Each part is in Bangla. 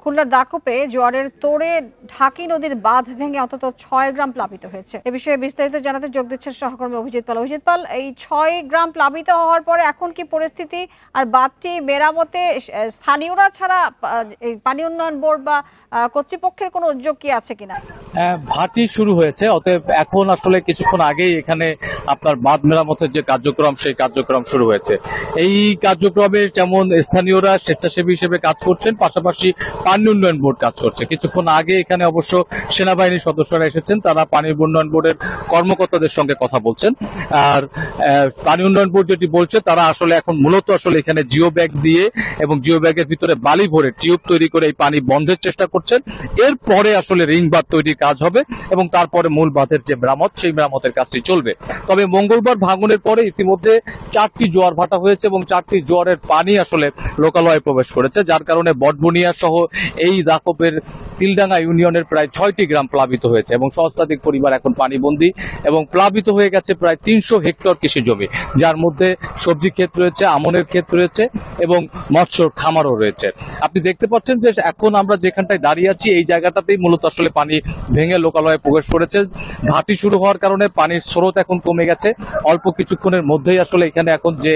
খুলনার দাকুপে জোয়ারের তোড়ে ঢাকি নদীর বাঁধ ভেঙে অন্তত ৬ গ্রাম প্লাবিত হয়েছে। এ বিষয়ে বিস্তারিত জানাতে যোগ দিচ্ছেন সহকর্মী অভিজিৎ পাল। এই ৬ গ্রাম প্লাবিত হওয়ার পরে এখন কি পরিস্থিতি, আর বাঁধটি মেরামতে স্থানীয়রা ছাড়া পানি উন্নয়ন বোর্ড বা কর্তৃপক্ষের কোনো উদ্যোগ কি আছে কিনা? ভাটি শুরু হয়েছে, অতএব এখন আসলে কিছুক্ষণ আগেই এখানে আপনার বাঁধ মেরামতের যে কার্যক্রম সেই কার্যক্রম শুরু হয়েছে। এই কার্যক্রমে যেমন স্থানীয়রা স্বেচ্ছাসেবী হিসেবে কাজ করছেন, পাশাপাশি পানি উন্নয়ন বোর্ড কাজ করছে। কিছুক্ষণ আগে এখানে অবশ্য সেনাবাহিনীর সদস্যরা এসেছেন, তারা পানি উন্নয়ন বোর্ডের কর্মকর্তাদের সঙ্গে কথা বলছেন। আর পানি উন্নয়ন বোর্ড যেটি বলছে, তারা আসলে এখন মূলত আসলে এখানে জিও ব্যাগ দিয়ে এবং জিও ব্যাগের ভিতরে বালি ভরে টিউব তৈরি করে এই পানি বন্ধের চেষ্টা করছেন। এরপরে আসলে রিং বাঁধ তৈরির কাজ হবে এবং তারপরে মূল বাঁধের যে মেরামত সেই মেরামতের কাজটি চলবে। তবে মঙ্গলবার ভাঙনের পরে ইতিমধ্যে 4টি জোয়ার ভাটা হয়েছে এবং 4টি জোয়ারের পানি আসলে লোকালয়ে প্রবেশ করেছে, যার কারণে বটবনিয়া সহ এই দাকপের তিলডাঙ্গা ইউনিয়নের প্রায় 6টি গ্রাম প্লাবিত হয়েছে এবং সহস্রাধিক পরিবার এখন পানিবন্দী এবং প্লাবিত হয়ে গেছে প্রায় 300 হেক্টর কৃষি জমি, যার মধ্যে সবজি ক্ষেত রয়েছে, আমনের ক্ষেত রয়েছে এবং মৎস্য খামারও রয়েছে। আপনি দেখতে পাচ্ছেন যে এখন আমরা যেখানটায় দাঁড়িয়ে আছি এই জায়গাটাতেই মূলত আসলে পানি ভেঙে লোকালয়ে প্রবেশ করেছে। ভাটি শুরু হওয়ার কারণে পানির স্রোত এখন কমে গেছে। অল্প কিছুক্ষণের মধ্যেই আসলে এখানে এখন যে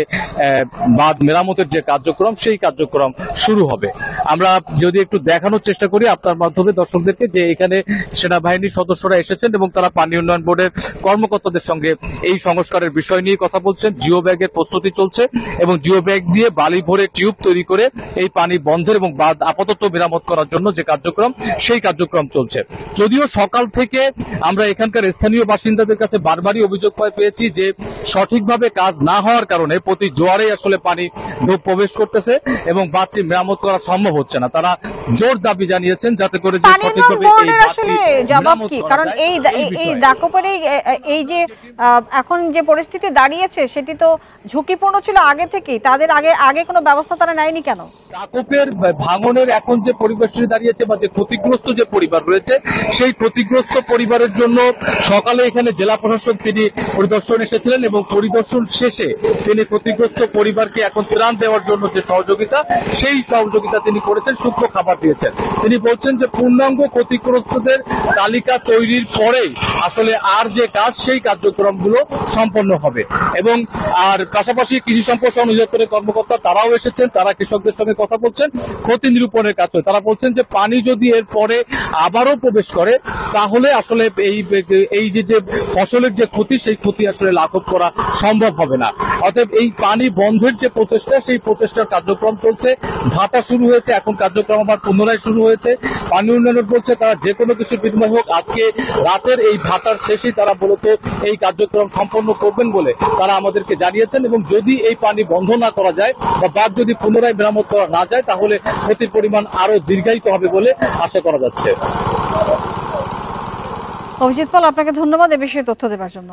বাঁধ মেরামতের যে কার্যক্রম সেই কার্যক্রম শুরু হবে। আমরা যদি একটু দেখানোর চেষ্টা করি আপনার মাধ্যমে দর্শকদেরকে যে এখানে সেনাবাহিনীর সদস্যরা এসেছেন এবং তারা পানি উন্নয়ন বোর্ডের কর্মকর্তাদের সঙ্গে এই সংস্কারের বিষয় নিয়ে কথা বলছেন। জিও ব্যাগের প্রস্তুতি চলছে এবং জিও ব্যাগ দিয়ে বালি ভরে টিউব তৈরি করে এই পানি বন্ধের এবং বাঁধ আপাতত মেরামত করার জন্য যে কার্যক্রম সেই কার্যক্রম চলছে। যদিও সকাল থেকে আমরা এখানকার স্থানীয় বাসিন্দাদের কাছে বারবারই অভিযোগ পেয়েছি যে সঠিকভাবে কাজ না হওয়ার কারণে প্রতি জোয়ারে আসলে পানি প্রবেশ করতেছে এবং বাঁধটি মেরামত করা সম্ভব হচ্ছে না। তারা জোর দাবি জানিয়েছেন যাতে করে যে সঠিকভাবে এই আসলে জবাব কি, কারণ এই দাকপের এই যে এখন যে পরিস্থিতি দাঁড়িয়েছে সেটি তো ঝুঁকিপূর্ণ ছিল আগে থেকেই। তাদের আগে কোনো ব্যবস্থা তারা নেয়নি কেন? দাকপের ভাঙনের এখন যে পরিবেশটি দাঁড়িয়েছে বা যে ক্ষতিগ্রস্ত যে পরিবার রয়েছে সেই ক্ষতিগ্রস্ত পরিবারের জন্য সকালে এখানে জেলা প্রশাসক তিনি পরিদর্শন এসেছিলেন এবং পরিদর্শন শেষে তিনি ক্ষতিগ্রস্ত পরিবারকে এখন ত্রাণ দেওয়ার জন্য যে সহযোগিতা সেই সহযোগিতা তিনি করেছেন, শুকনো খাবার দিয়েছেন। তিনি বলছেন যে পূর্ণাঙ্গ ক্ষতিগ্রস্তদের তালিকা তৈরির পরেই আসলে আর যে কাজ সেই কার্যক্রমগুলো সম্পন্ন হবে এবং আর পাশাপাশি কৃষি সম্পদ অধিদপ্তরের কর্মকর্তা তারাও এসেছেন, তারা কৃষকদের সঙ্গে কথা বলছেন ক্ষতি নিরূপণের কাজ। তারা বলছেন যে পানি যদি এর পরে আবারও প্রবেশ করে তাহলে আসলে এই যে ফসলের যে ক্ষতি সেই ক্ষতি আসলে লাঘব করা সম্ভব হবে না। অতএব এই পানি বন্ধের যে প্রচেষ্টা সেই প্রচেষ্টার কার্যক্রম চলছে। ভাটা শুরু হয়েছে, এখন কার্যক্রম আবার পুনরায় শুরু হয়েছে। পানি উন্নয়ন বলছে তারা যে কোনো কিছুর বিনিময় হোক আজকে রাতের এই ভাটার শেষেই তারা মূলত এই কার্যক্রম সম্পন্ন করবেন বলে তারা আমাদেরকে জানিয়েছেন এবং যদি এই পানি বন্ধ না করা যায় বা বাঁধ যদি পুনরায় মেরামত করা না যায় তাহলে ক্ষতির পরিমাণ আরো দীর্ঘায়িত হবে বলে আশা করা যাচ্ছে। অভিজিৎ পাল, আপনাকে ধন্যবাদ এ বিষয়ে তথ্য দেওয়ার জন্য।